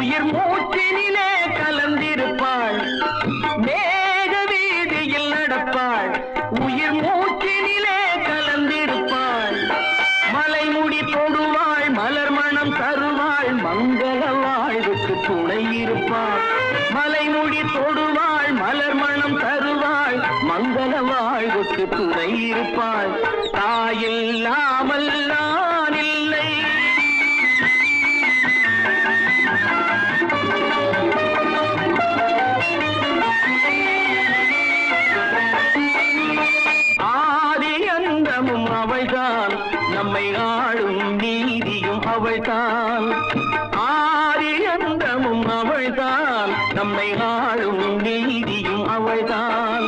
உயிர் மூச்சினிலே கலந்திருப்பாள் மேக வீதியில் நடப்பாள் உயிர் மூச்சினிலே கலந்திருப்பாள் மலைமுடி தொடுவாள் மலர் மணம் தருவாள் மங்கள வாழ்வுக்கு துணை இருப்பாள் மலைமுடி தொடுவாள் மலர் மணம் தருவாள் மங்கள வாழ்வுக்கு துணை இருப்பாள் தாயில்லாமல் நான் இல்லை ஆதி அந்தமும் அவள்தான் நம்மை ஆளும் நீதியும் அவள்தான் ஆதி அந்தமும் அவள்தான் நம்மை ஆளும் நீதியும் அவள்தான்